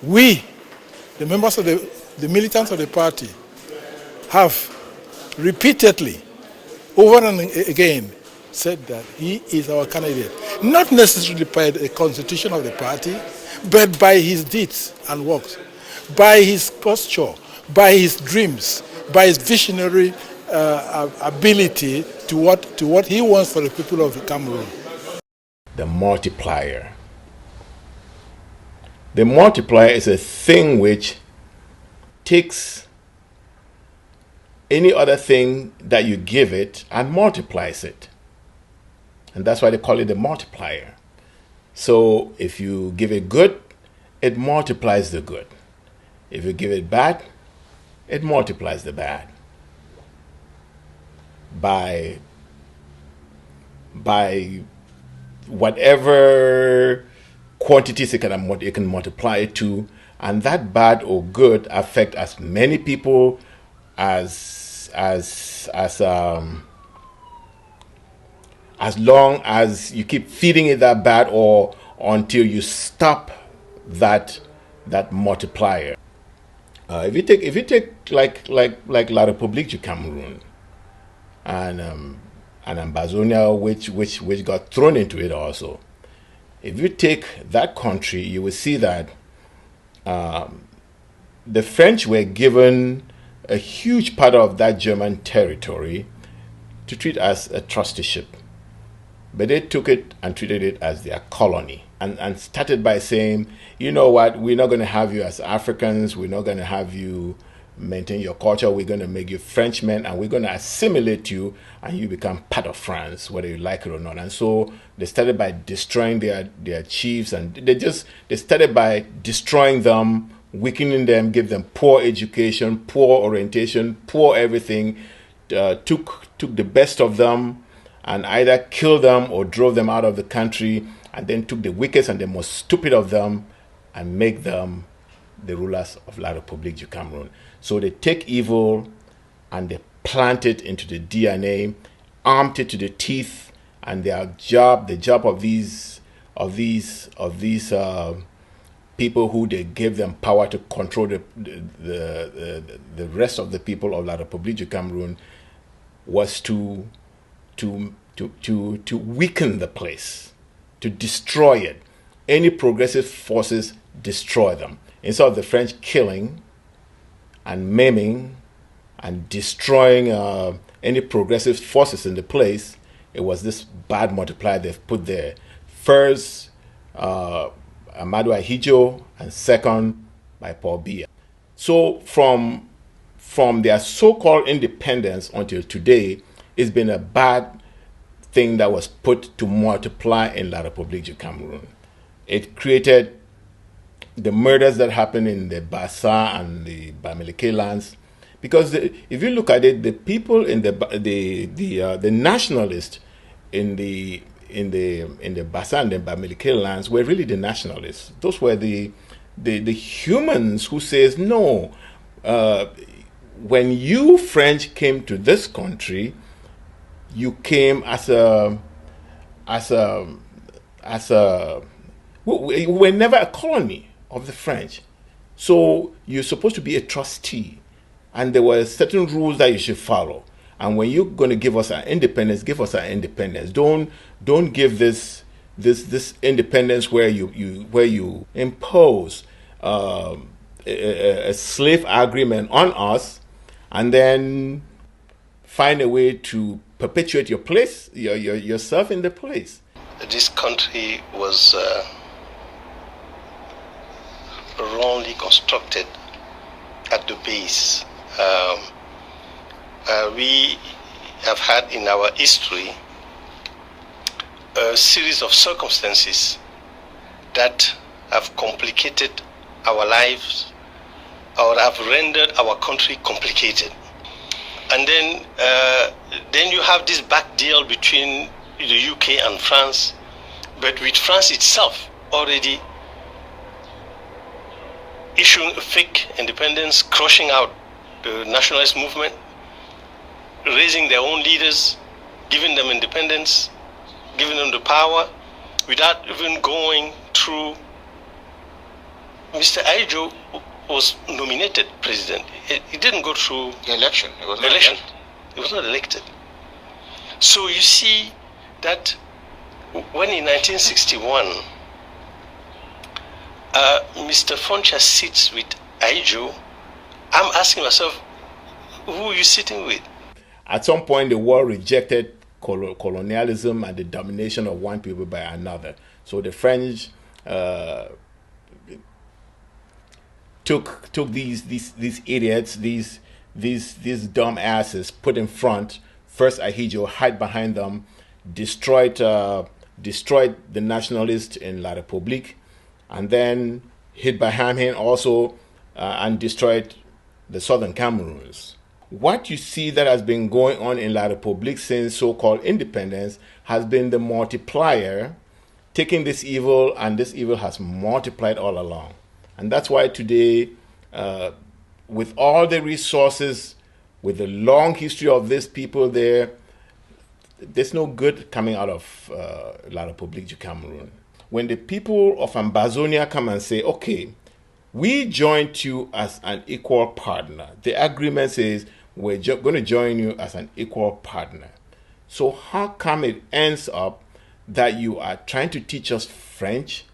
We, the members of the militants of the party, have repeatedly, over and again, said that he is our candidate. Not necessarily by the constitution of the party, but by his deeds and works, by his posture, by his dreams, by his visionary ability to what he wants for the people of Cameroon. The multiplier. The multiplier is a thing which takes any other thing that you give it and multiplies it. And that's why they call it the multiplier. So if you give it good, it multiplies the good. If you give it bad, it multiplies the bad. By whatever quantities it can multiply it to, and that bad or good affect as many people as long as you keep feeding it that bad, or until you stop that multiplier. If you take like La République du Cameroon and Ambazonia, which got thrown into it also. If you take that country, you will see that the French were given a huge part of that German territory to treat as a trusteeship. But they took it and treated it as their colony, and started by saying, you know what, we're not going to have you as Africans, we're not going to have you maintain your culture, we're going to make you Frenchmen, and we're going to assimilate you, and you become part of France, whether you like it or not. And so they started by destroying their chiefs, and they started by destroying them, weakening them, give them poor education, poor orientation, poor everything, took the best of them, and either killed them or drove them out of the country, and then took the weakest and the most stupid of them and make them the rulers of La République du Cameroon. So they take evil and they plant it into the DNA, armed it to the teeth, and the job of these people who they gave them power to control the rest of the people of La République du Cameroon was to weaken the place, to destroy it. Any progressive forces, destroy them. Instead of the French killing and maiming and destroying any progressive forces in the place, it was this bad multiplier they've put there. First, Amadou Ahidjo, and second, by Paul Biya. So from their so-called independence until today, it's been a bad thing that was put to multiply in La République du Cameroon. It created the murders that happened in the Bassa and the Bamileke lands, because if you look at it, the people in the nationalists in the Bassa and the Bamileke lands were really the nationalists. Those were the humans who says no. When you French came to this country, you came as a we were never a colony of the French. So you're supposed to be a trustee, and there were certain rules that you should follow. And when you're going to give us our independence, give us our independence. Don't give this independence where you impose a slave agreement on us, and then find a way to perpetuate your place, yourself in the place. This country was wrongly constructed at the base. We have had in our history a series of circumstances that have complicated our lives or have rendered our country complicated. And then you have this back deal between the UK and France, but with France itself already issuing a fake independence, crushing out the nationalist movement, raising their own leaders, giving them independence, giving them the power, without even going through Mr. Aijo was nominated president. He didn't go through The election. It was not election. elected. He was not elected. So you see that when in 1961, Mr. Foncha sits with Aijo, I'm asking myself, who are you sitting with? At some point, the world rejected colonialism and the domination of one people by another. So the French took these idiots, these dumb asses, put in front. First Ahijo, hide behind them, destroyed the nationalists in La République, and then hid behind him also and destroyed the southern Cameroons. What you see that has been going on in La République since so-called independence has been the multiplier, taking this evil, and this evil has multiplied all along. And that's why today, with all the resources, with the long history of these people there, there's no good coming out of La République du Cameroon. When the people of Ambazonia come and say, okay, we joined you as an equal partner. The agreement says we're going to join you as an equal partner. So how come it ends up that you are trying to teach us French?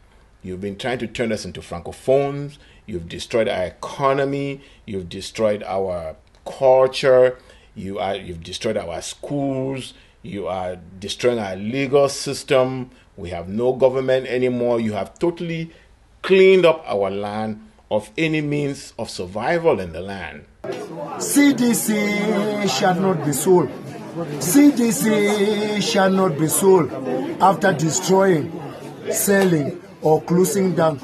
You've been trying to turn us into francophones. You've destroyed our economy. You've destroyed our culture. You've destroyed our schools. You are destroying our legal system. We have no government anymore. You have totally cleaned up our land of any means of survival in the land. CDC shall not be sold. CDC shall not be sold after destroying, selling, or closing down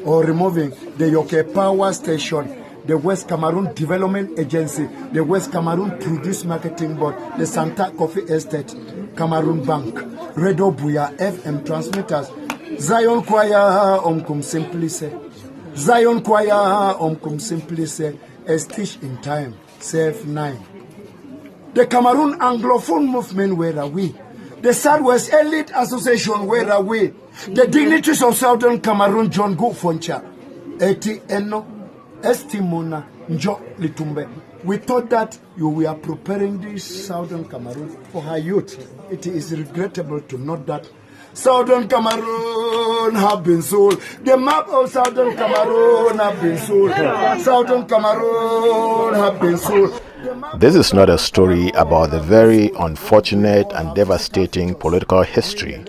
or removing the Yoke Power Station, the West Cameroon Development Agency, the West Cameroon Produce Marketing Board, the Santa Coffee Estate, Cameroon Bank, Radio Biya FM transmitters, Zion Choir Omkum simply say, Zion Choir Omkum simply say, a stitch in time, save 9. The Cameroon Anglophone movement, where are we? The Southwest Elite Association, where are we? The dignitaries of Southern Cameroon, John Go Foncha, Eti Eno, Estimona, Njo Litumbe. We thought that you were preparing this Southern Cameroon for her youth. It is regrettable to note that Southern Cameroon have been sold. The map of Southern Cameroon have been sold. Southern Cameroon have been sold. This is not a story about the very unfortunate and devastating political history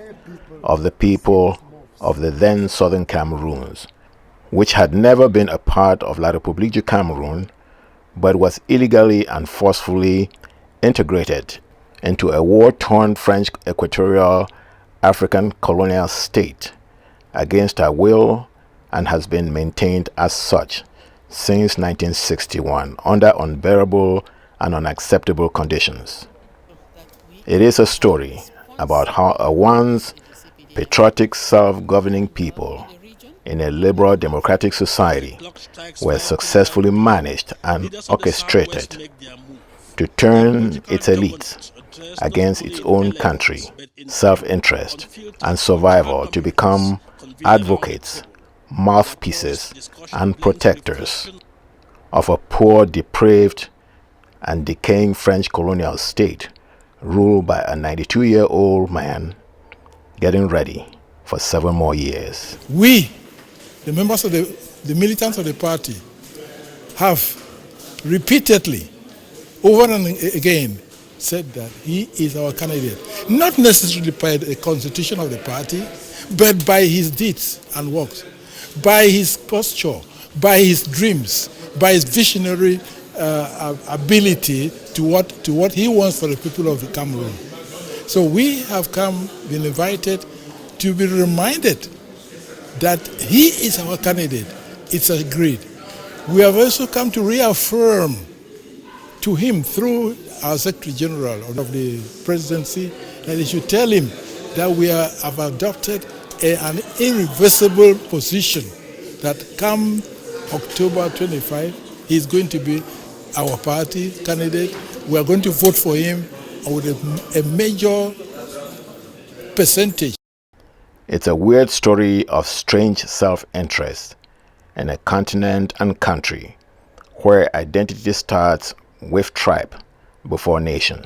of the people of the then Southern Cameroons, which had never been a part of La République du Cameroon, but was illegally and forcefully integrated into a war-torn French equatorial African colonial state against our will, and has been maintained as such since 1961 under unbearable and unacceptable conditions. It is a story about how a once patriotic self-governing people in a liberal democratic society were successfully managed and orchestrated to turn its elites against its own country, self-interest, and survival, to become advocates, mouthpieces, and protectors of a poor, depraved, and decaying French colonial state ruled by a 92-year-old man getting ready for 7 more years. We, the members of the militants of the party, have repeatedly, over and again, said that he is our candidate, not necessarily by the constitution of the party, but by his deeds and works, by his posture, by his dreams, by his visionary ability to what he wants for the people of the Cameroon. So we have been invited to be reminded that he is our candidate. It's agreed. We have also come to reaffirm to him through our Secretary General of the presidency that he should tell him that we have adopted an irreversible position that come October 25, he's going to be our party candidate. We are going to vote for him with a major percentage. It's a weird story of strange self-interest and a continent and country where identity starts with tribe before nation.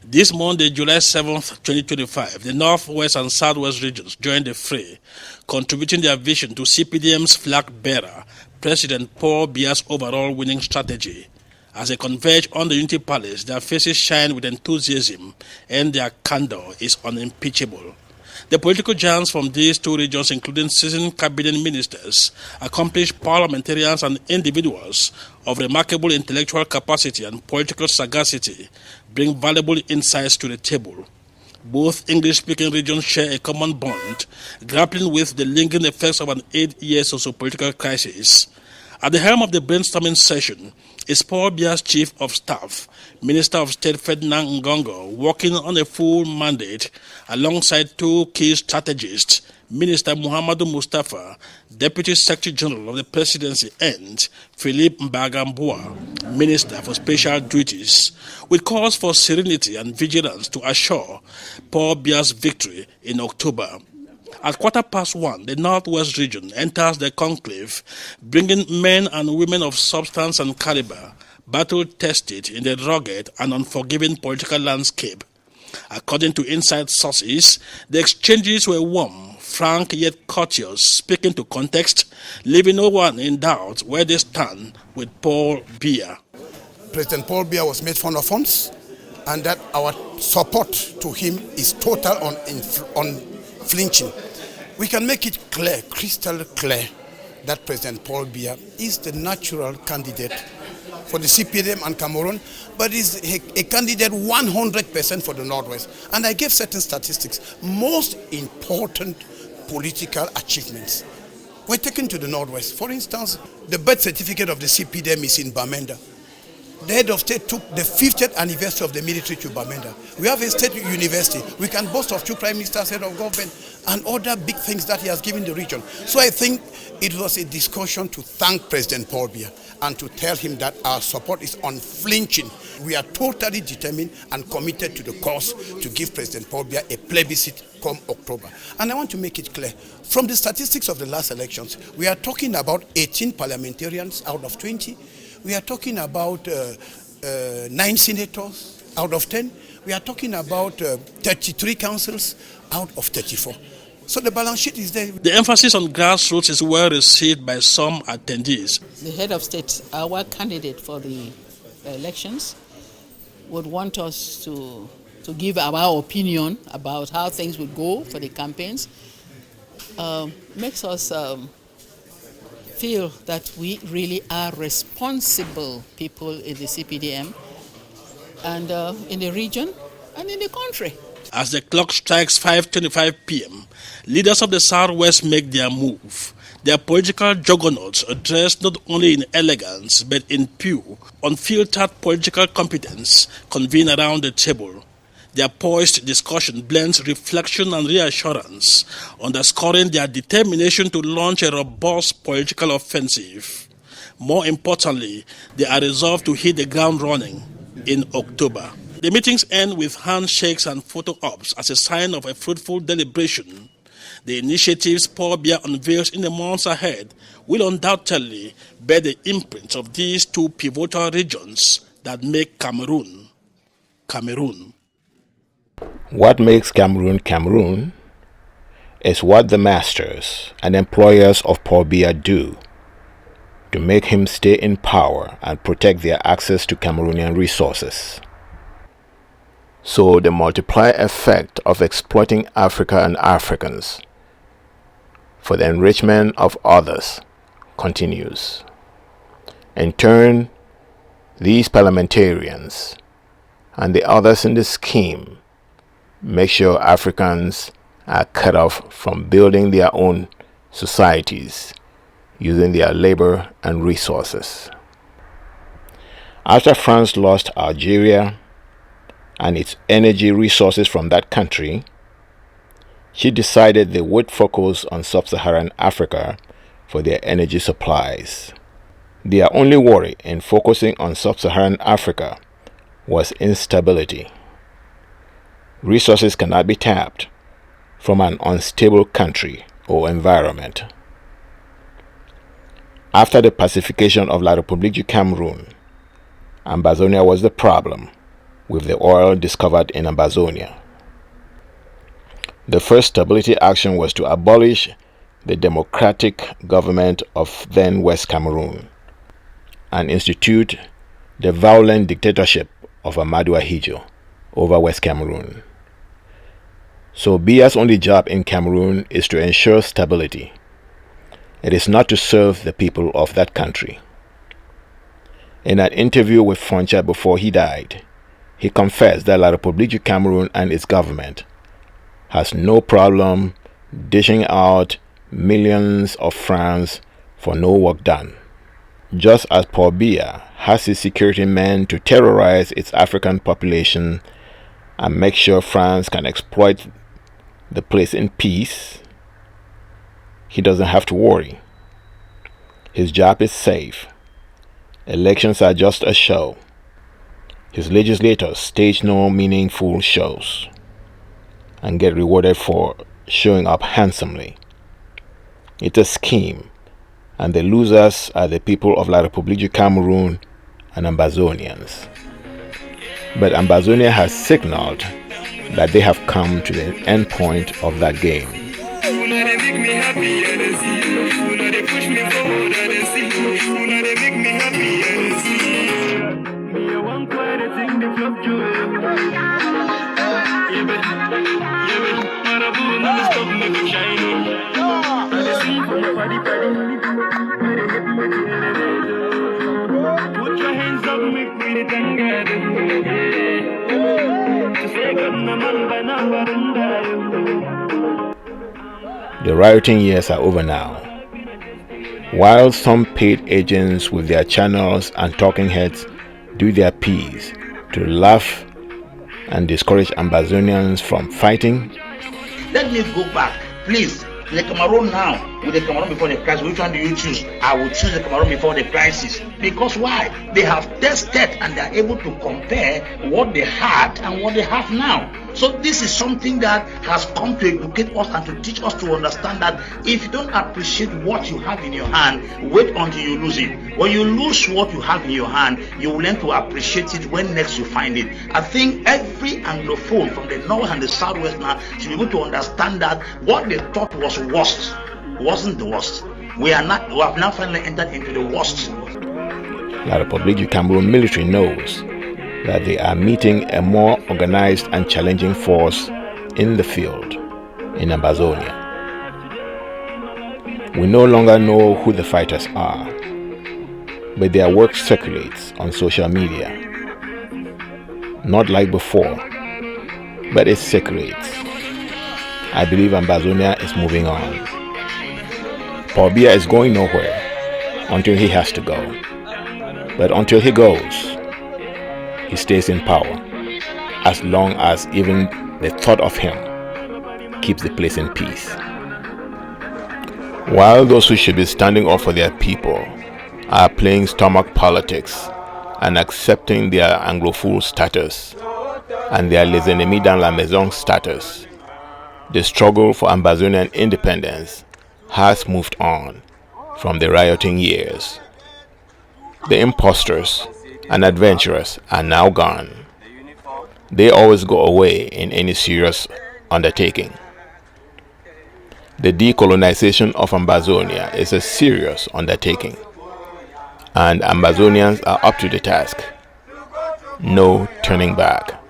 This Monday, July 7th, 2025, the Northwest and Southwest regions joined the fray, contributing their vision to CPDM's flag bearer, President Paul Biya's overall winning strategy. As they converge on the Unity Palace, their faces shine with enthusiasm and their candor is unimpeachable. The political giants from these two regions, including seasoned cabinet ministers, accomplished parliamentarians and individuals of remarkable intellectual capacity and political sagacity, bring valuable insights to the table. Both English-speaking regions share a common bond, grappling with the lingering effects of an 8-year socio-political crisis. At the helm of the brainstorming session is Paul Biya's Chief of Staff, Minister of State Ferdinand Ngongo, working on a full mandate alongside two key strategists, Minister Muhammadu Mustafa, Deputy Secretary General of the Presidency, and Philip Mbagambua, Minister for Special Duties, with calls for serenity and vigilance to assure Paul Biya's victory in October. At 1:15, the Northwest region enters the conclave, bringing men and women of substance and caliber, battle-tested in the rugged and unforgiving political landscape. According to inside sources, the exchanges were warm, frank yet courteous, speaking to context, leaving no one in doubt where they stand with Paul Biya. President Paul Biya was made fond of funds, and that our support to him is total unflinching. We can make it clear, crystal clear, that President Paul Biya is the natural candidate for the CPDM and Cameroon, but is a candidate 100% for the Northwest. And I gave certain statistics. Most important political achievements were taken to the Northwest. For instance, the birth certificate of the CPDM is in Bamenda. The head of state took the 50th anniversary of the military to Bamenda. We have a state university. We can boast of 2 prime ministers, head of government, and other big things that he has given the region. So I think it was a discussion to thank President Paul Biya and to tell him that our support is unflinching. We are totally determined and committed to the cause to give President Paul Biya a plebiscite come October. And I want to make it clear, from the statistics of the last elections, we are talking about 18 parliamentarians out of 20. We are talking about 9 senators out of 10. We are talking about 33 councils out of 34. So the balance sheet is there. The emphasis on grassroots is well received by some attendees. The head of state, our candidate for the elections, would want us to give our opinion about how things would go for the campaigns. Makes us feel that we really are responsible people in the CPDM and in the region and in the country. As the clock strikes 5:25 p.m., leaders of the Southwest make their move. Their political juggernauts are dressed not only in elegance but in pure, unfiltered political competence convene around the table. Their poised discussion blends reflection and reassurance, underscoring their determination to launch a robust political offensive. More importantly, they are resolved to hit the ground running in October. The meetings end with handshakes and photo ops as a sign of a fruitful deliberation. The initiatives Paul Biya unveils in the months ahead will undoubtedly bear the imprint of these two pivotal regions that make Cameroon, Cameroon. What makes Cameroon Cameroon is what the masters and employers of Paul Biya do to make him stay in power and protect their access to Cameroonian resources. So the multiplier effect of exploiting Africa and Africans for the enrichment of others continues. In turn, these parliamentarians and the others in the scheme make sure Africans are cut off from building their own societies using their labor and resources. After France lost Algeria and its energy resources from that country, she decided they would focus on sub-Saharan Africa for their energy supplies. Their only worry in focusing on sub-Saharan Africa was instability. Resources cannot be tapped from an unstable country or environment. After the pacification of La République du Cameroon, Ambazonia was the problem, with the oil discovered in Ambazonia. The first stability action was to abolish the democratic government of then West Cameroon and institute the violent dictatorship of Amadou Ahidjo over West Cameroon. So Biya's only job in Cameroon is to ensure stability. It is not to serve the people of that country. In an interview with Foncha before he died, he confessed that La République du Cameroon and its government has no problem dishing out millions of francs for no work done. Just as Paul Biya has his security men to terrorize its African population and make sure France can exploit the place in peace, he doesn't have to worry. His job is safe. Elections are just a show. His legislators stage no meaningful shows and get rewarded for showing up handsomely. It's a scheme, and the losers are the people of La République du Cameroon and Ambazonians. But Ambazonia has signaled that they have come to the end point of that game. The rioting years are over now. While some paid agents with their channels and talking heads do their piece to laugh and discourage Ambazonians from fighting, let me go back, please. The Cameroon now, with the Cameroon before the crisis, which one do you choose? I will choose the Cameroon before the crisis. Because why? They have tested and they are able to compare what they had and what they have now. So this is something that has come to educate us and to teach us to understand that if you don't appreciate what you have in your hand, wait until you lose it. When you lose what you have in your hand, you will learn to appreciate it when next you find it. I think every Anglophone from the north and the southwest now should be able to understand that what they thought was worst wasn't the worst. We have now finally entered into the worst. La République du Cameroon military knows that they are meeting a more organized and challenging force in the field in Ambazonia. We no longer know who the fighters are, but their work circulates on social media. Not like before, but it circulates. I believe Ambazonia is moving on. Paul Biya is going nowhere until he has to go. But until he goes, he stays in power, as long as even the thought of him keeps the place in peace. While those who should be standing up for their people are playing stomach politics and accepting their Anglophone status and their les ennemis dans la maison status, the struggle for Ambazonian independence has moved on from the rioting years. The imposters and adventurers are now gone. They always go away in any serious undertaking. The decolonization of Ambazonia is a serious undertaking, and Ambazonians are up to the task. No turning back.